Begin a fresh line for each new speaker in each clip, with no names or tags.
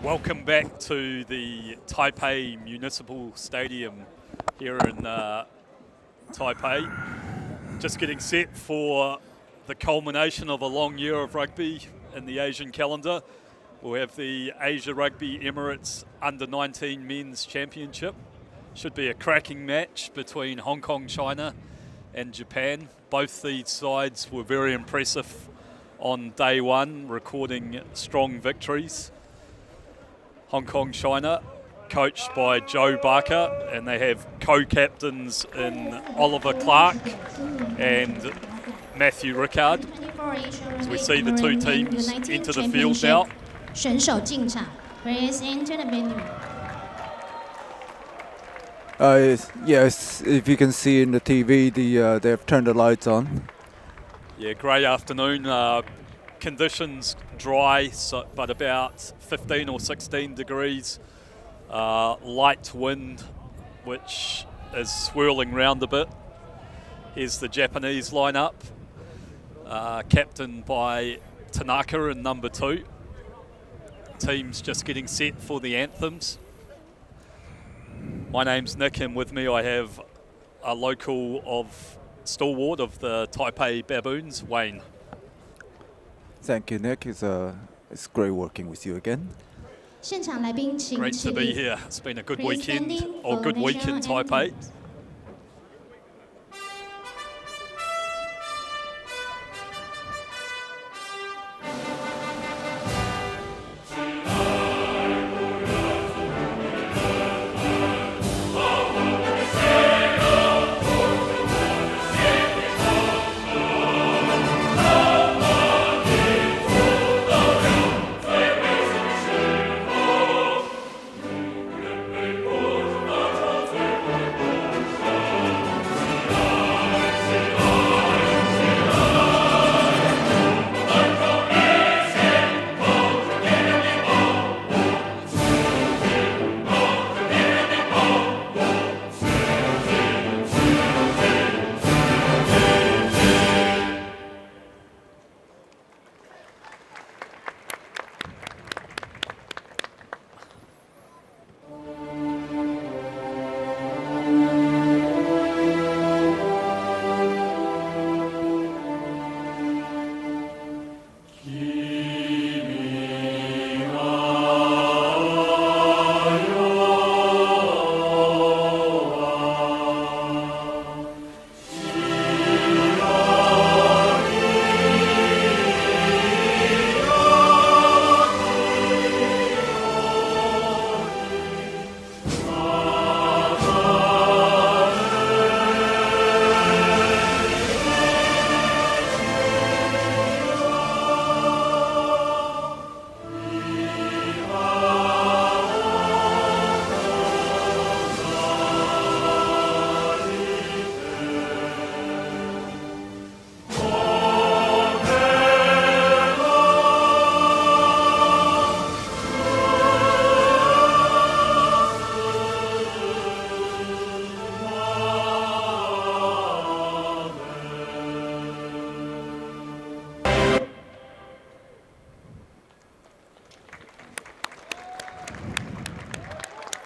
Welcome back to the Taipei Municipal Stadium here in Taipei. Just getting set for the culmination of a long year of rugby in the Asian calendar. We'll have the Asia Rugby Emirates Under-19 Men's Championship. Should be a cracking match between Hong Kong, China and Japan. Both these sides were very impressive on day one, recording strong victories. Hong Kong, China, coached by Joe Barker, and they have co-captains in Oliver Clark and Matthew Rickard. As we see the two teams enter the field now.
选手进场 Please enter the venue.
Yes, if you can see in the TV, they've turned the lights on.
Yeah, great afternoon. Conditions dry, but about 15 or 16 degrees. Light wind, which is swirling round a bit. Here's the Japanese lineup, captained by Tanaka in number 2. Teams just getting set for the anthems. My name's Nick, and with me I have a local stalwart of the Taipei Baboons, Wayne.
Thank you, Nick. It's great working with you again.
现场来宾请
Great to be here. It's been a good weekend, or good week in Taipei.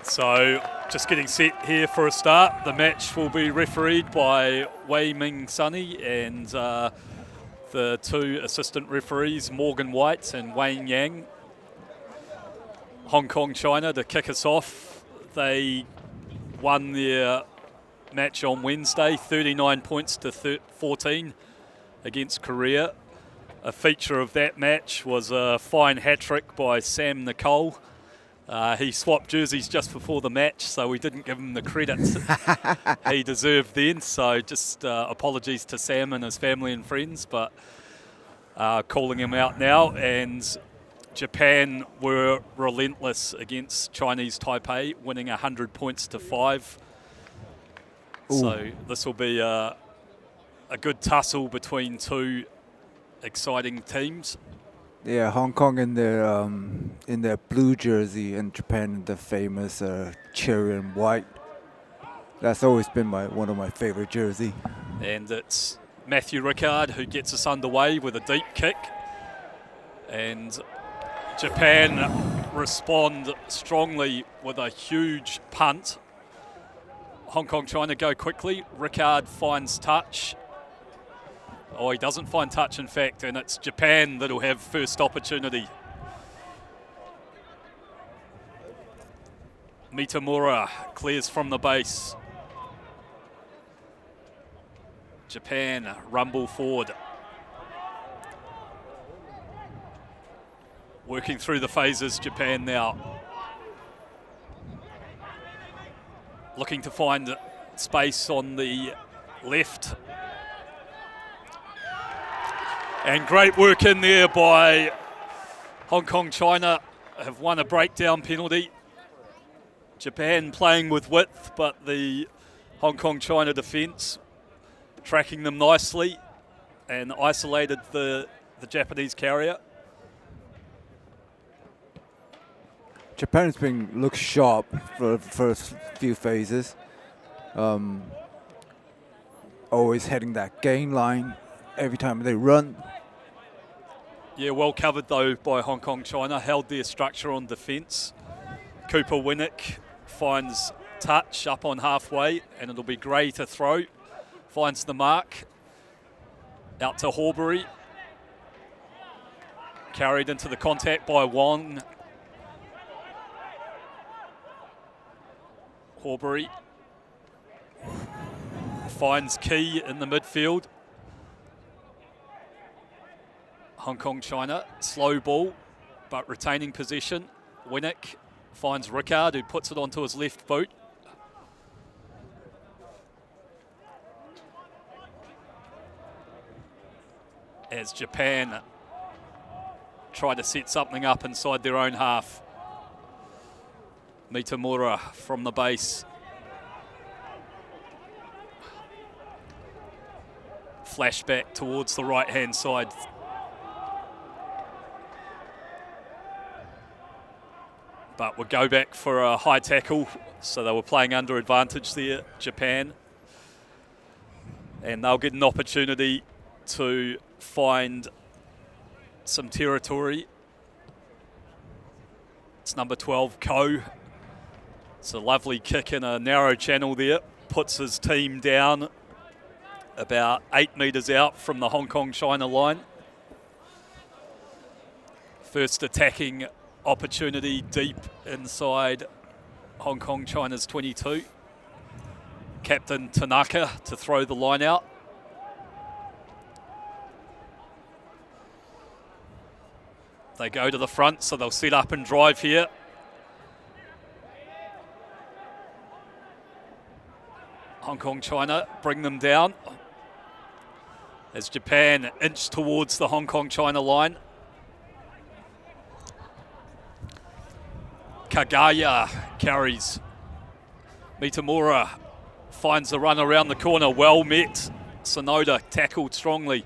So, just getting set here for a start. The match will be refereed by Wei Ming Sunny and the two assistant referees, Morgan White and Wayne Yang. Hong Kong, China, to kick us off. They won their match on Wednesday, 39 points to 14 against Korea. A feature of that match was a fine hat-trick by Sam Nicole. He swapped jerseys just before the match, so we didn't give him the credit he deserved then. So just apologies to Sam and his family and friends, but calling him out now. And Japan were relentless against Chinese Taipei, winning 100 points to 5. Ooh. So this will be a good tussle between two exciting teams.
Yeah, Hong Kong in their blue jersey, and Japan in the famous cherry and white. That's always been one of my favorite jersey.
And it's Matthew Rickard who gets us underway with a deep kick. And Japan respond strongly with a huge punt. Hong Kong trying to go quickly. Ricard finds touch. Oh, he doesn't find touch, in fact, and it's Japan that'll have first opportunity. Mitamura clears from the base. Japan rumble forward. Working through the phases, Japan now. Looking to find space on the left. And great work in there by Hong Kong China. Have won a breakdown penalty. Japan playing with width, but the Hong Kong China defence tracking them nicely and isolated the Japanese carrier.
Japan's looks sharp for the first few phases. Always heading that gain line every time they run.
Yeah, well covered though by Hong Kong China. Held their structure on defence. Cooper Winnick finds touch up on halfway, and it'll be Gray to throw. Finds the mark. Out to Horbury. Carried into the contact by Wong. Horbury finds Key in the midfield. Hong Kong China, slow ball, but retaining possession. Winnick finds Ricard, who puts it onto his left boot. As Japan try to set something up inside their own half. Mitamura from the base. Flashback towards the right-hand side. But we'll go back for a high tackle, so they were playing under advantage there, Japan. And they'll get an opportunity to find some territory. It's number 12, Ko. It's a lovely kick in a narrow channel there. Puts his team down about 8 metres out from the Hong Kong China line. First attacking opportunity deep inside Hong Kong China's 22. Captain Tanaka to throw the line out. They go to the front, so they'll set up and drive here. Hong Kong China bring them down as Japan inch towards the Hong Kong China line. Kagaya carries. Mitamura finds the run around the corner, well met. Sonoda tackled strongly.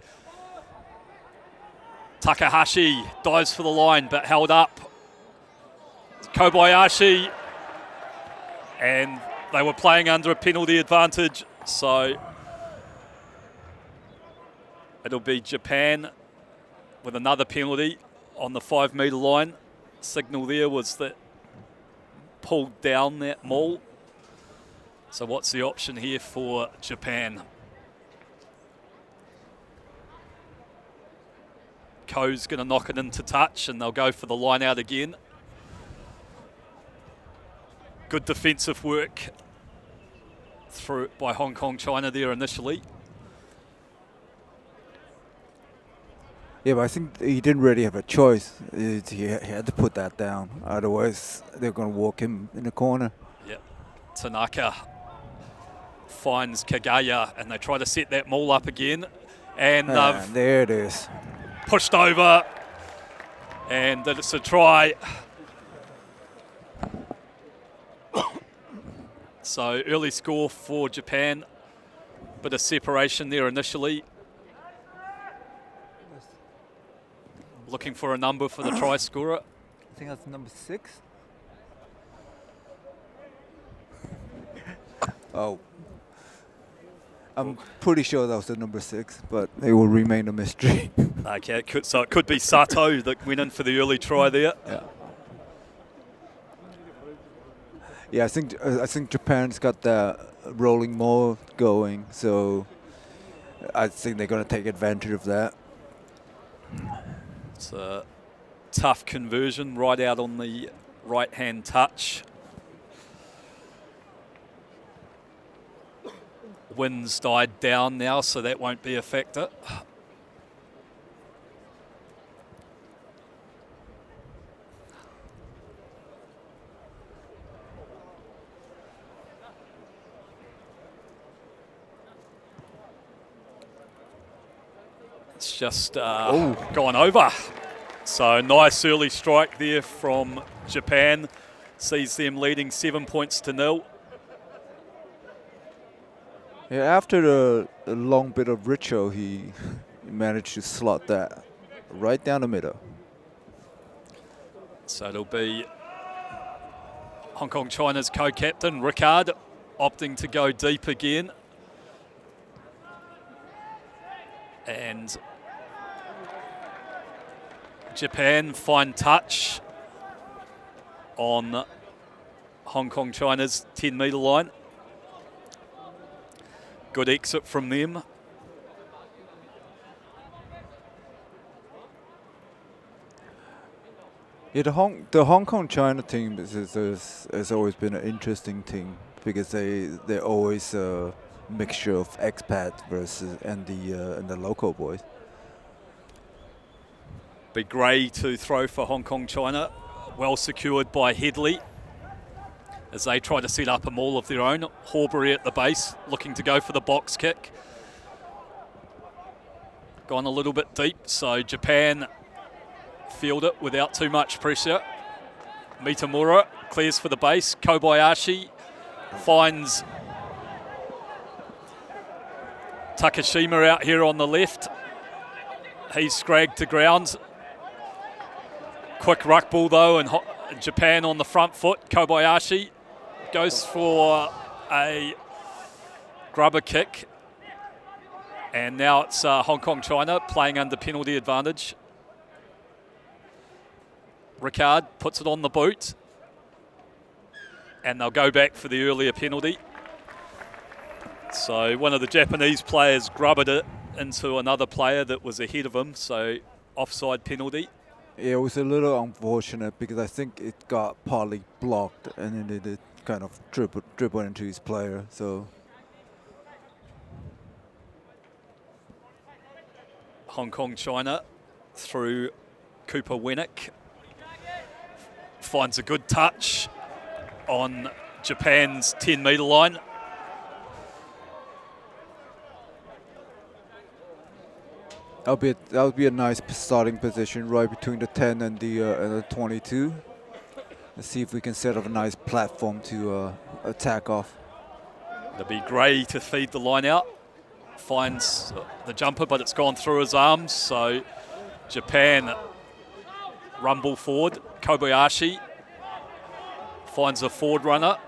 Takahashi dives for the line but held up. Kobayashi, and they were playing under a penalty advantage, so it'll be Japan with another penalty on the 5 metre line. Signal there was that pulled down that maul. So what's the option here for Japan? Ko's going to knock it into touch and they'll go for the line out again. Good defensive work through by Hong Kong China there initially.
Yeah, but I think he didn't really have a choice. He had to put that down. Otherwise, they're going to walk him in the corner.
Yep. Tanaka finds Kagaya and they try to set that maul up again. And
there it is.
Pushed over. And it's a try. So early score for Japan. Bit of separation there initially. Looking for a number for the try scorer.
I think that's number 6. Oh. I'm pretty sure that was the number 6, but it will remain a mystery.
Okay, so it could be Sato that went in for the early try there.
Yeah. Yeah, I think Japan's got the rolling mode going, so I think they're going to take advantage of that.
It's a tough conversion right out on the right-hand touch. Wind's died down now, so that won't be a factor. It's just gone over. So nice early strike there from Japan. Sees them leading 7 points to 0.
Yeah, after a long bit of ritual, he managed to slot that right down the middle.
So it'll be Hong Kong China's co-captain, Ricard, opting to go deep again. And Japan fine touch on Hong Kong China's 10-metre line. Good exit from them.
Yeah, the Hong Kong China team has always been an interesting team because they're always a mixture of expat versus and the local boys.
Be Gray to throw for Hong Kong China, well secured by Headley as they try to set up a maul of their own. Horbury at the base, looking to go for the box kick. Gone a little bit deep, so Japan field it without too much pressure. Mitamura clears for the base. Kobayashi finds Takashima out here on the left. He's scragged to ground. Quick ruck ball though, and Japan on the front foot. Kobayashi goes for a grubber kick. And now it's Hong Kong China playing under penalty advantage. Ricard puts it on the boot. And they'll go back for the earlier penalty. So one of the Japanese players grubbered it into another player that was ahead of him. So offside penalty.
Yeah, it was a little unfortunate because I think it got partly blocked and then it kind of dribbled into his player. So
Hong Kong China through Cooper Wennick. Finds a good touch on Japan's 10-metre line.
That'll be a nice starting position right between the 10 and the 22. Let's see if we can set up a nice platform to attack off.
It'll be Gray to feed the line out. Finds the jumper, but it's gone through his arms. So Japan rumble forward. Kobayashi finds a forward runner.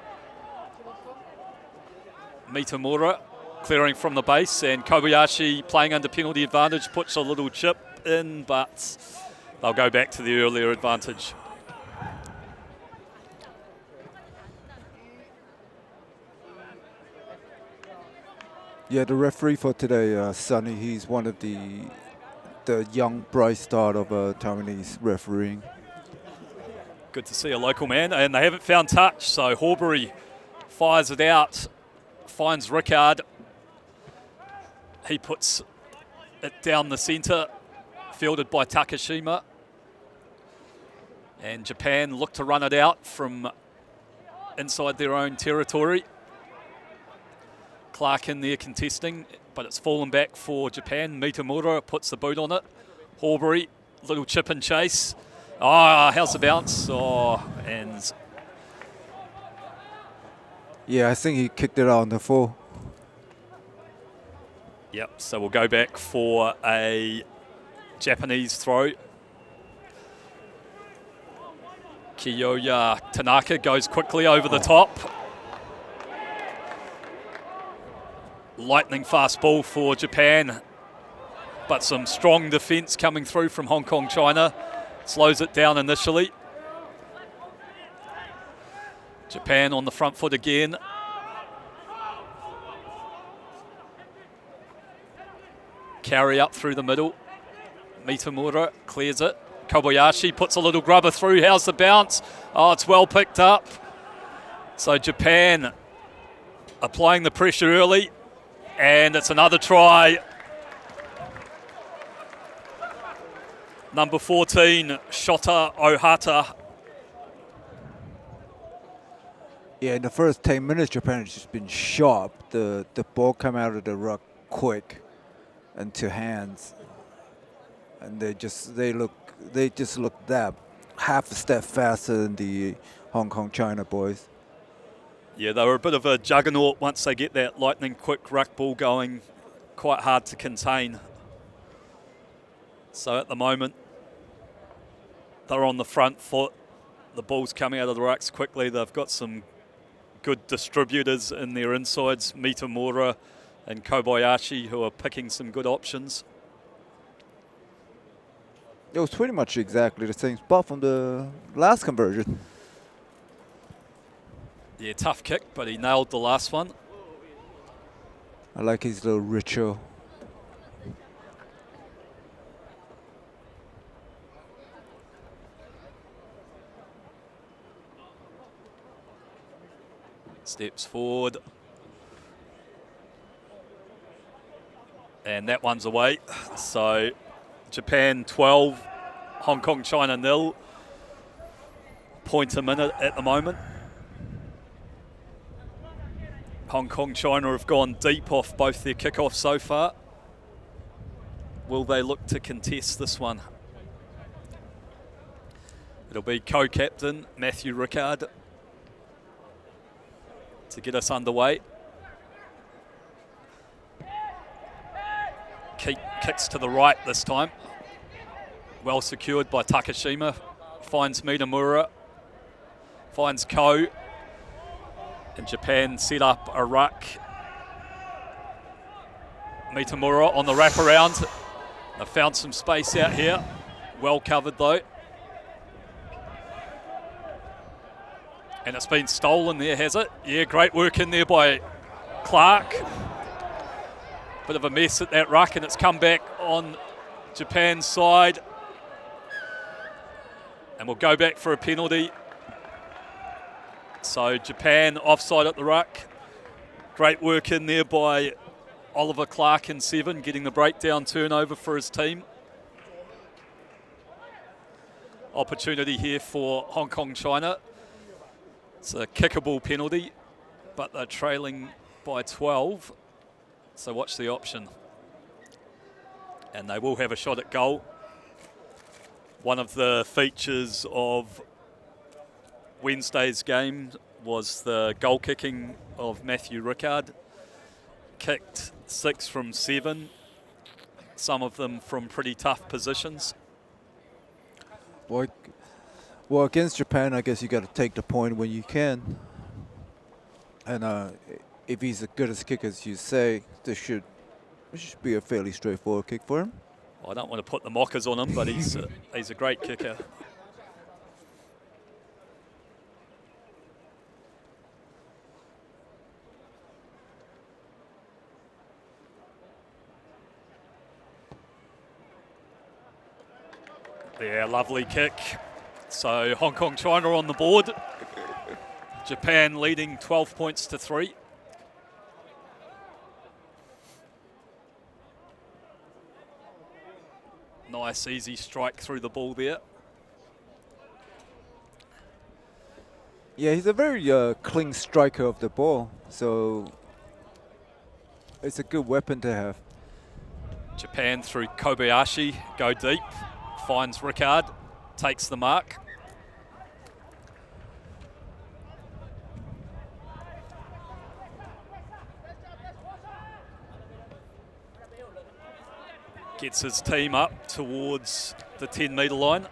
Mitamura clearing from the base, and Kobayashi playing under penalty advantage puts a little chip in, but they'll go back to the earlier advantage.
Yeah, the referee for today, Sonny, he's one of the young bright start of Taiwanese refereeing.
Good to see a local man, and they haven't found touch, so Horbury fires it out, finds Ricard. He puts it down the centre, fielded by Takashima. And Japan look to run it out from inside their own territory. Clark in there contesting, but it's fallen back for Japan. Mitamura puts the boot on it. Horbury, little chip and chase. How's the bounce? And
yeah, I think he kicked it out on the full.
Yep, so we'll go back for a Japanese throw. Kiyoya Tanaka goes quickly over the top. Lightning fast ball for Japan, but some strong defence coming through from Hong Kong China. Slows it down initially. Japan on the front foot again. Carry up through the middle. Mitamura clears it. Kobayashi puts a little grubber through. How's the bounce? Oh, it's well picked up. So Japan applying the pressure early, and it's another try. Number 14, Shota Ohata.
Yeah, in the first 10 minutes, Japan has just been sharp. The ball come out of the ruck quick and to hands, and they just look that half a step faster than the Hong Kong China boys.
Yeah, they were a bit of a juggernaut once they get that lightning quick ruck ball going. Quite hard to contain. So at the moment, they're on the front foot. The ball's coming out of the rucks quickly. They've got some good distributors in their insides, Mitamura and Kobayashi, who are picking some good options.
It was pretty much exactly the same spot from the last conversion.
Yeah, tough kick, but he nailed the last one.
I like his little ritual.
Steps forward. And that one's away. So Japan 12, Hong Kong China 0. Point a minute at the moment. Hong Kong China have gone deep off both their kickoffs so far. Will they look to contest this one? It'll be co-captain Matthew Rickard to get us underway. Kicks to the right this time. Well secured by Takashima. Finds Mitamura. Finds Ko. And Japan set up a ruck. Mitamura on the wraparound. They found some space out here. Well covered though. And it's been stolen there, has it? Yeah, great work in there by Clark. Bit of a mess at that ruck, and it's come back on Japan's side. And we'll go back for a penalty. So Japan offside at the ruck. Great work in there by Oliver Clark in 7, getting the breakdown turnover for his team. Opportunity here for Hong Kong China. It's a kickable penalty, but they're trailing by 12. So watch the option. And they will have a shot at goal. One of the features of Wednesday's game was the goal kicking of Matthew Rickard. Kicked 6 from 7, some of them from pretty tough positions.
Well, against Japan, I guess you got to take the point when you can. And if he's as good as kick as you say, it should be a fairly straightforward kick for him.
I don't want to put the mockers on him, but he's a great kicker. Yeah, lovely kick. So Hong Kong China on the board. Japan leading 12 points to 3. Nice easy strike through the ball there.
Yeah, he's a very clean striker of the ball, so it's a good weapon to have.
Japan through Kobayashi, go deep, finds Rickard, takes the mark. Gets his team up towards the 10-metre line.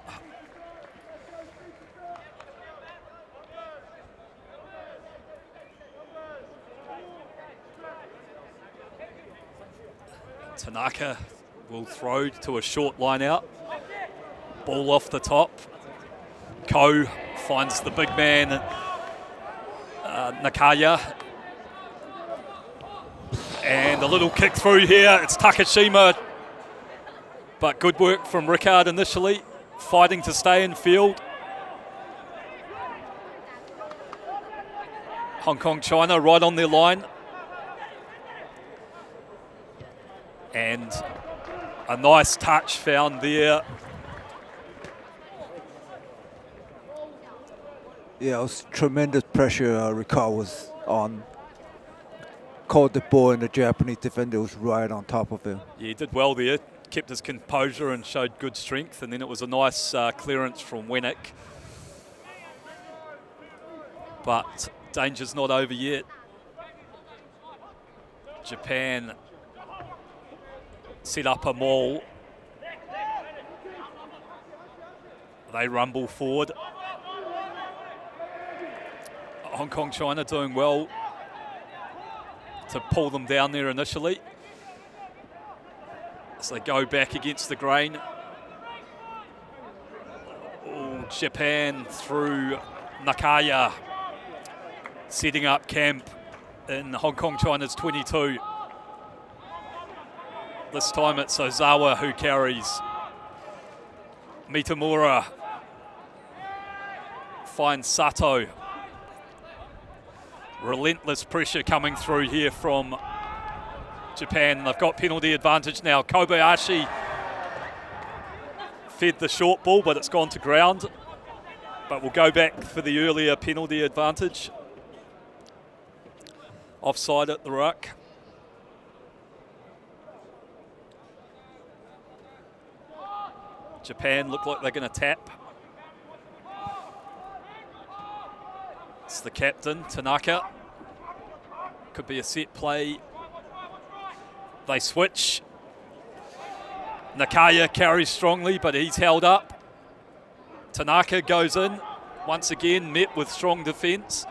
Tanaka will throw to a short line out. Ball off the top. Ko finds the big man Nakaya. And a little kick through here. It's Takashima. But good work from Rickard initially, fighting to stay in field. Hong Kong, China right on their line. And a nice touch found there.
Yeah, it was tremendous pressure Rickard was on. Caught the ball and the Japanese defender was right on top of him.
Yeah, he did well there. Kept his composure and showed good strength. And then it was a nice clearance from Wennick. But danger's not over yet. Japan set up a maul. They rumble forward. Hong Kong, China doing well to pull them down there initially. As they go back against the grain. Oh, Japan through Nakaya. Setting up camp in Hong Kong, China's 22. This time it's Ozawa who carries. Mitamura finds Sato. Relentless pressure coming through here from Japan. They've got penalty advantage now. Kobayashi fed the short ball, but it's gone to ground. But we'll go back for the earlier penalty advantage. Offside at the ruck. Japan look like they're going to tap. It's the captain, Tanaka. Could be a set play. They switch. Nakaya carries strongly, but he's held up. Tanaka goes in. Once again, met with strong defence.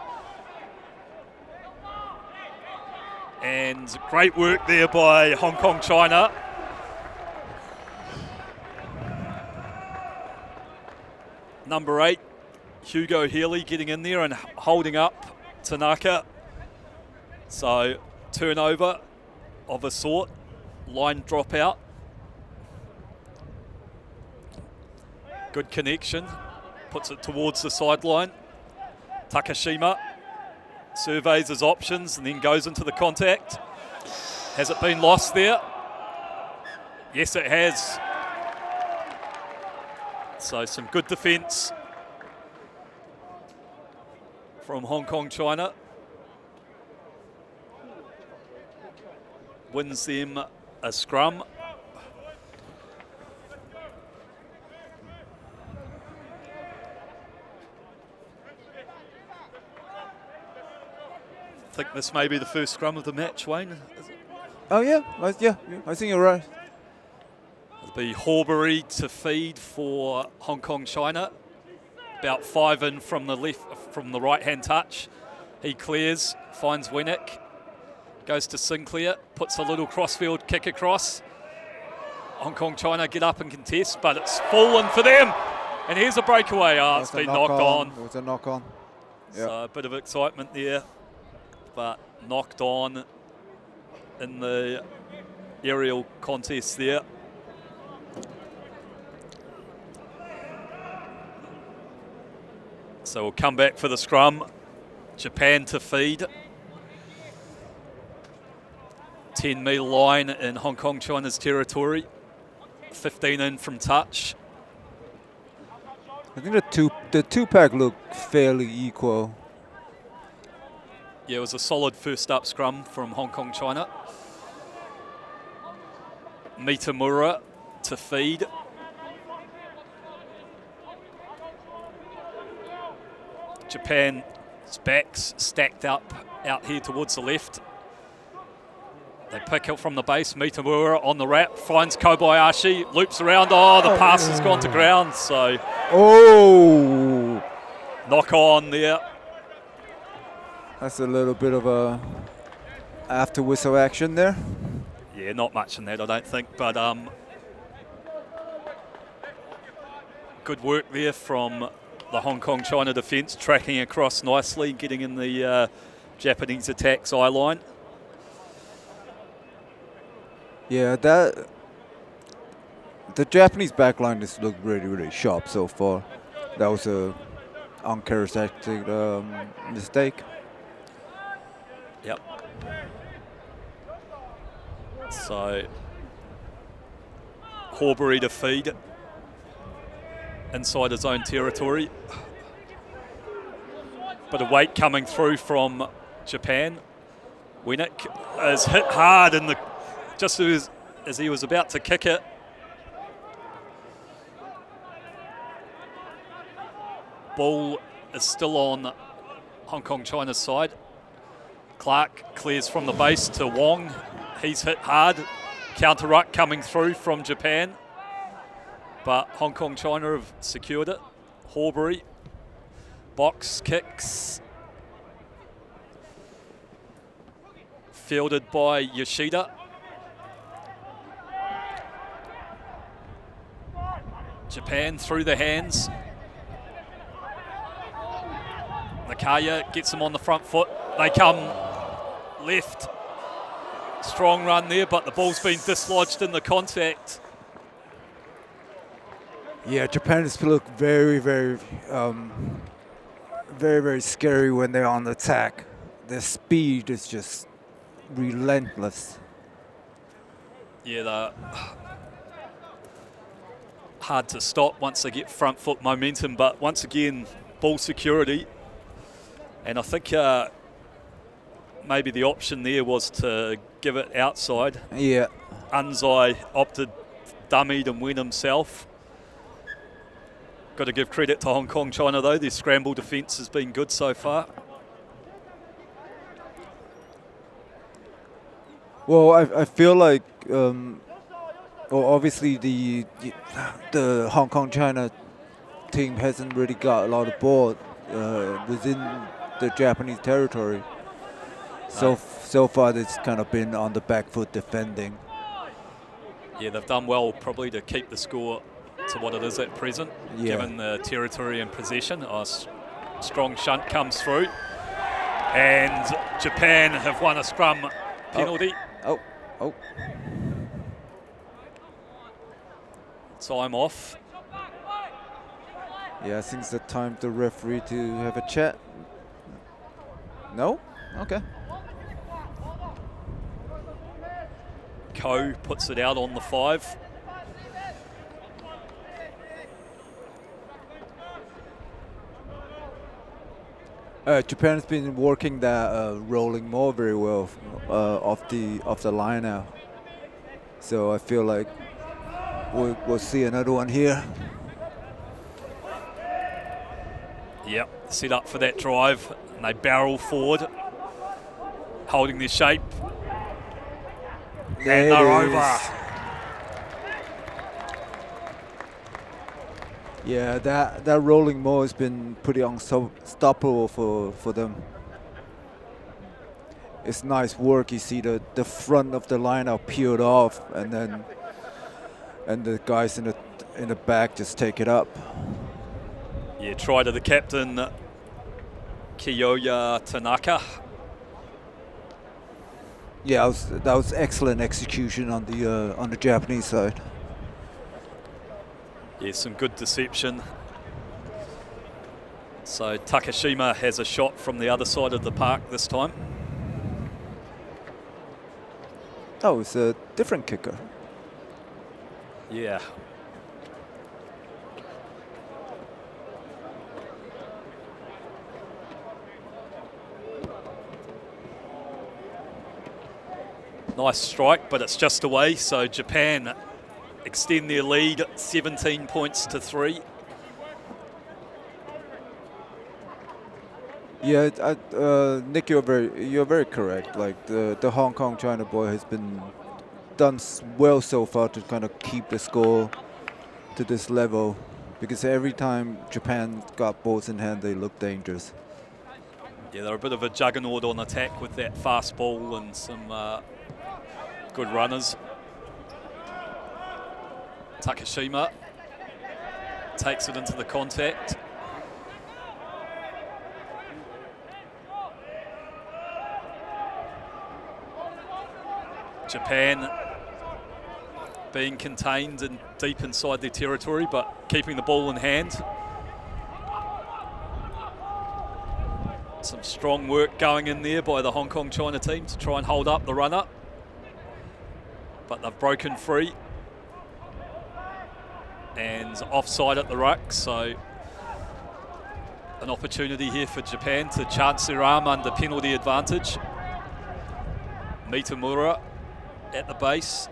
And great work there by Hong Kong, China. Number 8, Hugo Healy getting in there and holding up Tanaka. So turnover of a sort, line dropout. Good connection, puts it towards the sideline. Takashima surveys his options and then goes into the contact. Has it been lost there? Yes, it has. So some good defence from Hong Kong, China. Wins them a scrum. I think this may be the first scrum of the match, Wayne. Is it?
Oh yeah, yeah, I think you're right.
It'll be Horbury to feed for Hong Kong, China. About 5 in from the left, from the right-hand touch. He clears, finds Wennick, goes to Sinclair, puts a little crossfield kick across. Hong Kong, China get up and contest, but it's fallen for them. And here's a breakaway. It's been knocked on.
It was a knock on.
So a bit of excitement there, but knocked on in the aerial contest there. So we'll come back for the scrum. Japan to feed. 10 metre line in Hong Kong, China's territory. 15 in from touch.
I think the two pack look fairly equal.
Yeah, it was a solid first up scrum from Hong Kong, China. Mitamura to feed. Japan's backs stacked up out here towards the left. They pick up from the base. Mitamura on the wrap, finds Kobayashi, loops around. Oh, the pass has gone to ground. So, knock on there.
That's a little bit of a after whistle action there.
Yeah, not much in that, I don't think. But good work there from the Hong Kong-China defence tracking across nicely, getting in the Japanese attack's eye line.
Yeah, the Japanese backline has looked really, really sharp so far. That was a uncharacteristic mistake.
Yep. So Horbury to feed inside his own territory. Bit of weight coming through from Japan. Winnick is hit hard in the just as he was about to kick it. Ball is still on Hong Kong-China's side. Clark clears from the base to Wong. He's hit hard. Counter ruck coming through from Japan. But Hong Kong-China have secured it. Horbury. Box kicks. Fielded by Yoshida. Japan through the hands. Nakaya gets them on the front foot. They come left. Strong run there, but the ball's been dislodged in the contact.
Yeah, Japan has looked very, very scary when they're on the attack. Their speed is just relentless.
Yeah, they're hard to stop once they get front foot momentum, but once again, ball security. And I think maybe the option there was to give it outside.
Yeah.
Unzai opted dummied and went himself. Got to give credit to Hong Kong-China though. Their scramble defence has been good so far.
Well, I feel like, obviously the Hong Kong-China team hasn't really got a lot of ball within the Japanese territory. So far, it's kind of been on the back foot defending.
Yeah, they've done well probably to keep the score to what it is at present, given the territory and possession. Strong shunt comes through. And Japan have won a scrum penalty.
Oh.
Time off.
Yeah, I think it's the time the referee to have a chat. No? Okay.
Ko puts it out on the 5.
Japan's been working that rolling more very well off the line now. So I feel like we'll see another one here.
Yep, set up for that drive, and they barrel forward, holding their shape. And they're over.
Yeah, that rolling more has been pretty unstoppable for them. It's nice work. You see the front of the line are peeled off, and the guys in the back just take it up.
Yeah, try to the captain, Kiyoya Tanaka.
Yeah, that was excellent execution on the Japanese side.
Yeah, some good deception. So Takashima has a shot from the other side of the park this time.
Oh, it's a different kicker.
Yeah. Nice strike, but it's just away. So Japan extend their lead 17 points to 3.
Yeah, Nick, you're very correct. Like the Hong Kong China boy has been done well so far to kind of keep the score to this level, because every time Japan got balls in hand, they look dangerous.
Yeah, they're a bit of a juggernaut on attack with that fast ball and some good runners. Takashima takes it into the contact. Japan being contained and deep inside their territory, but keeping the ball in hand. Some strong work going in there by the Hong Kong China team to try and hold up the runner. But they've broken free. And offside at the ruck, so an opportunity here for Japan to chance their arm under penalty advantage. Mitamura at the base.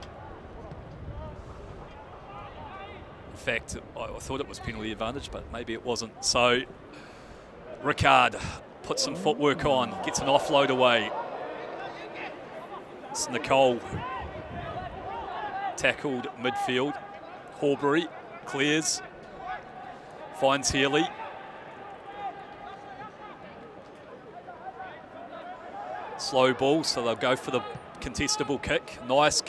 In fact, I thought it was penalty advantage, but maybe it wasn't. So Ricard puts some footwork on, gets an offload away. It's Nicole tackled midfield. Horbury clears, finds Healy. Slow ball, so they'll go for the contestable kick. Nice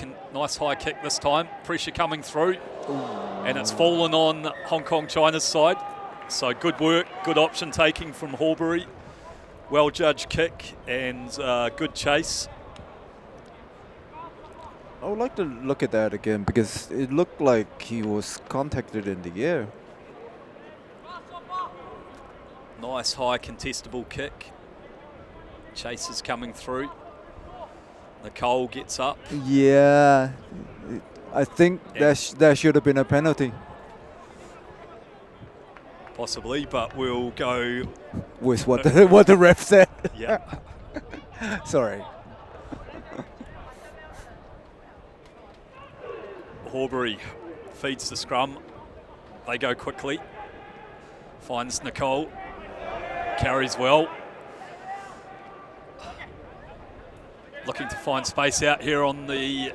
high kick this time. Pressure coming through. And it's fallen on Hong Kong China's side. So good work, good option taking from Horbury. Well judged kick and good chase.
I would like to look at that again because it looked like he was contacted in the air.
Nice high contestable kick. Chase is coming through. Nicole gets up.
Yeah, I think that should have been a penalty.
Possibly, but we'll go
with what the ref said.
Yeah.
Sorry.
Horbury feeds the scrum. They go quickly. Finds Nicole. Carries well. Looking to find space out here on the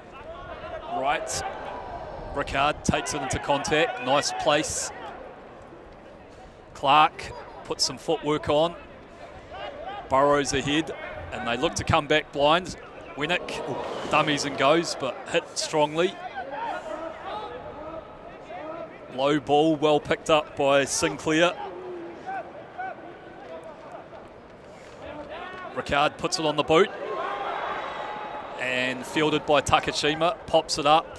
right. Ricard takes it into contact. Nice place. Clark puts some footwork on. Burrows ahead, and they look to come back blind. Winnick dummies and goes, but hit strongly. Low ball, well picked up by Sinclair. Ricard puts it on the boot. And fielded by Takashima, pops it up.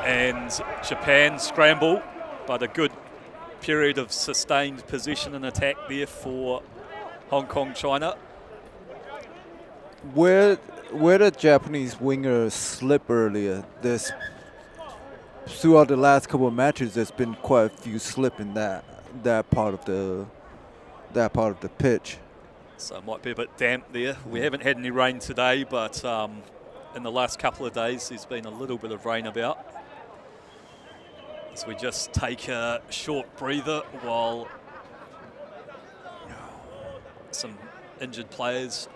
And Japan scramble, but a good period of sustained possession and attack there for Hong Kong China.
Where the Japanese wingers slip earlier, throughout the last couple of matches, there's been quite a few slip in that part of the pitch.
So it might be a bit damp there. We haven't had any rain today, but in the last couple of days there's been a little bit of rain about. So we just take a short breather while some injured players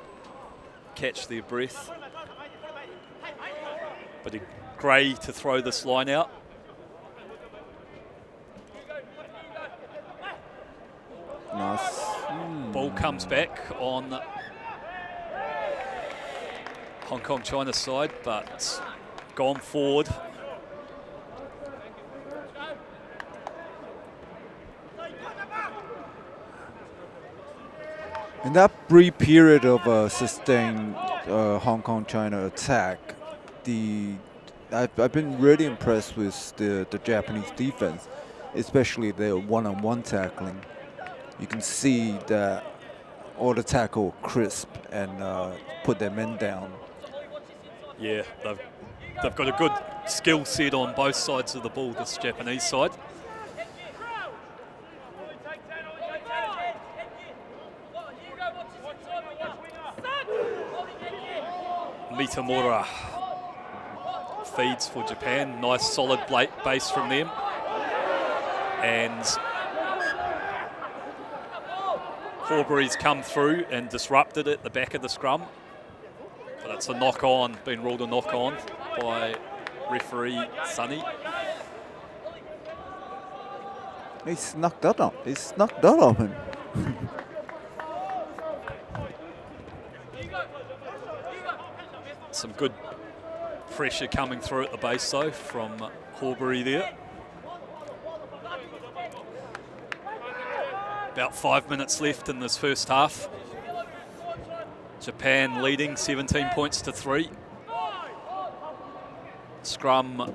catch their breath. But Gray to throw this line out.
Nice.
Ball comes back on Hong Kong China's side, but gone forward.
In that brief period of sustained Hong Kong China attack, I've been really impressed with the Japanese defense, especially their one-on-one tackling. You can see that all the tackle crisp and put their men down.
Yeah, they've got a good skill set on both sides of the ball, this Japanese side. Mitamura feeds for Japan. Nice solid base from them. And Horbury's come through and disrupted it at the back of the scrum. But it's a knock-on, been ruled a knock-on by referee Sonny.
He snuck that on him.
Some good pressure coming through at the base though from Horbury there. About 5 minutes left in this first half. Japan leading 17 points to 3. Scrum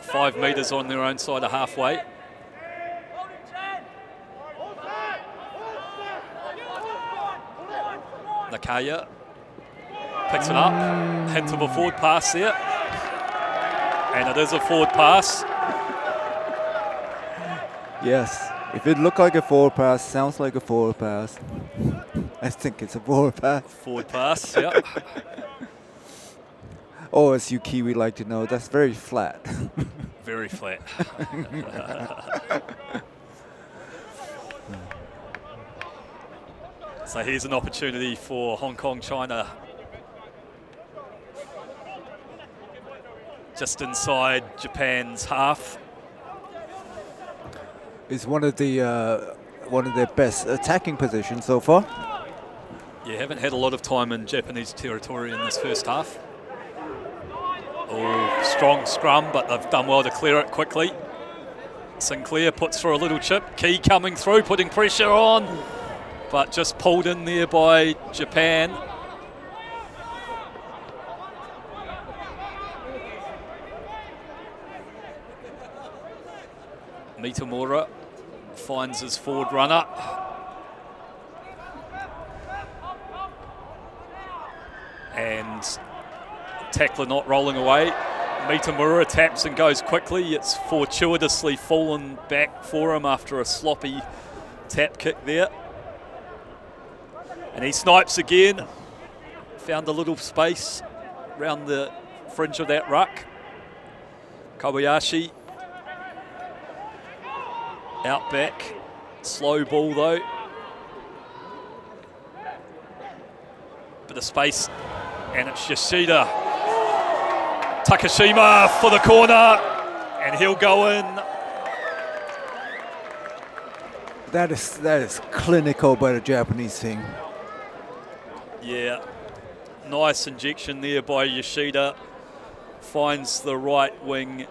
5 metres on their own side of halfway. Nakaya picks it up, hint of a forward pass there. And it is a forward pass.
Yes, if it looked like a forward pass, sounds like a forward pass. I think it's a forward pass.
Forward pass, yeah.
Or as you Kiwi like to know, that's very flat.
Very flat. So here's an opportunity for Hong Kong, China. Just inside Japan's half.
It's one of their best attacking positions so far.
Yeah, haven't had a lot of time in Japanese territory in this first half. Oh, strong scrum, but they've done well to clear it quickly. Sinclair puts through a little chip. Key coming through, putting pressure on, but just pulled in there by Japan. Mitamura finds his forward runner. And tackler not rolling away. Mitamura taps and goes quickly. It's fortuitously fallen back for him after a sloppy tap kick there. And he snipes again. Found a little space around the fringe of that ruck. Kobayashi out back. Slow ball though. Bit of space. And it's Yoshida. Takashima for the corner. And he'll go in.
That is clinical by the Japanese team.
Yeah. Nice injection there by Yoshida. Finds the right wing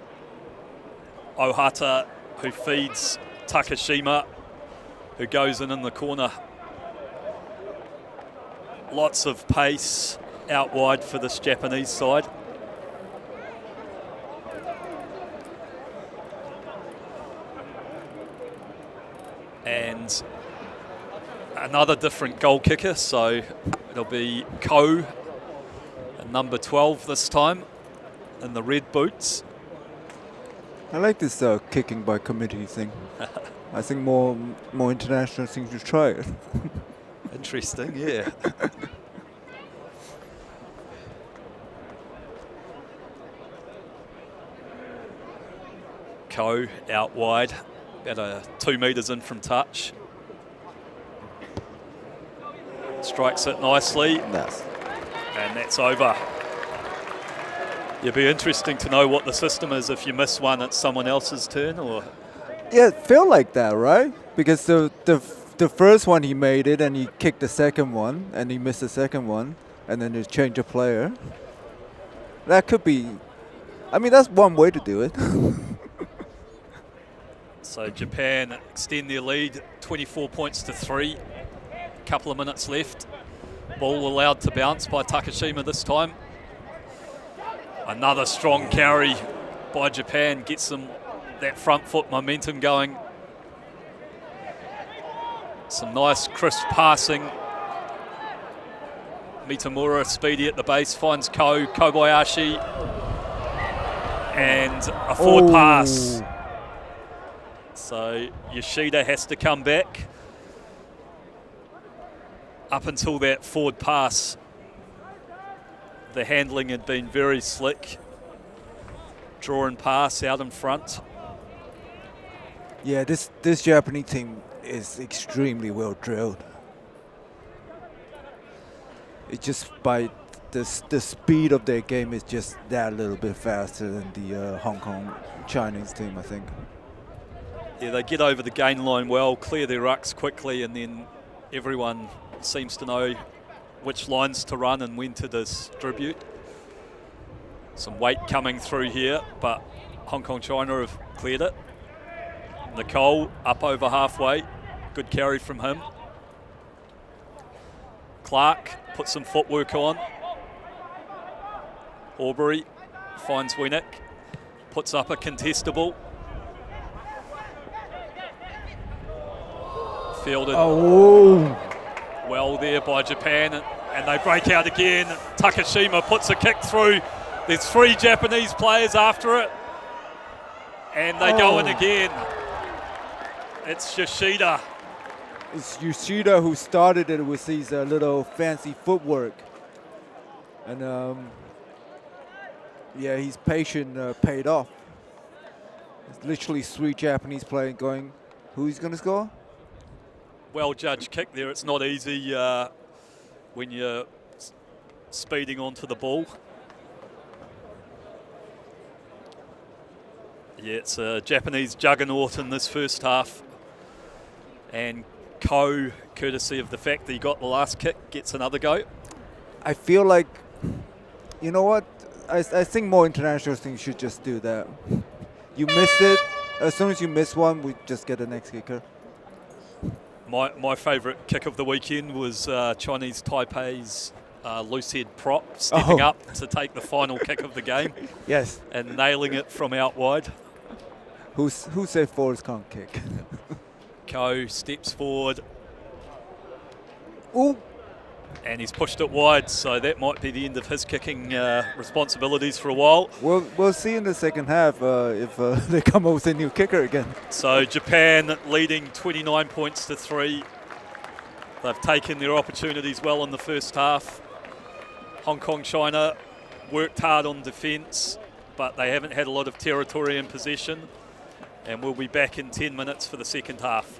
Ohata, who feeds Takashima, who goes in the corner. Lots of pace out wide for this Japanese side. And another different goal kicker, so it'll be Ko, number 12 this time, in the red boots.
I like this kicking by committee thing. I think more international teams should try it.
Interesting, yeah. Ko out wide, about 2 metres in from touch. Strikes it nicely.
Nice.
And that's over. It'd be interesting to know what the system is. If you miss one, it's someone else's turn, or?
Yeah, it felt like that, right? Because the first one he made it, and he kicked the second one, and he missed the second one, and then he changed a player. That could be. I mean, that's one way to do it.
So Japan extend their lead, 24 points to 3. Couple of minutes left. Ball allowed to bounce by Takashima this time. Another strong carry by Japan gets them that front foot momentum going. Some nice crisp passing. Mitamura speedy at the base, finds Kobayashi, and a forward pass. So Yoshida has to come back. Up until that forward pass, the handling had been very slick. Draw and pass out in front.
Yeah, this Japanese team is extremely well drilled. It's just by the speed of their game is just that little bit faster than the Hong Kong Chinese team, I think.
Yeah, they get over the gain line well, clear their rucks quickly, and then everyone seems to know which lines to run and when to distribute. Some weight coming through here, but Hong Kong China have cleared it. Nicole up over halfway. Good carry from him. Clark put some footwork on. Aubrey finds Winnick, puts up a contestable. Fielded well there by Japan, and they break out again. Takashima puts a kick through. There's 3 Japanese players after it, and they go in again. It's Yoshida.
It's Yoshida who started it with his little fancy footwork. And yeah, his patience paid off. It's literally 3 Japanese players going, who's going to score?
Well judged kick there. It's not easy when you're speeding onto the ball. Yeah, it's a Japanese juggernaut in this first half. And Ko, courtesy of the fact that he got the last kick, gets another go.
I feel like, you know what? I think more international teams should just do that. You missed it. As soon as you miss one, we just get the next kicker.
My favourite kick of the weekend was Chinese Taipei's loose head prop stepping up to take the final kick of the game.
Yes.
And nailing it from out wide.
Who said forwards can't kick?
Ko steps forward.
Ooh.
And he's pushed it wide, so that might be the end of his kicking responsibilities for a while.
We'll see in the second half if they come up with a new kicker again.
So Japan leading 29 points to 3. They've taken their opportunities well in the first half. Hong Kong, China worked hard on defence, but they haven't had a lot of territory in possession. And we'll be back in 10 minutes for the second half.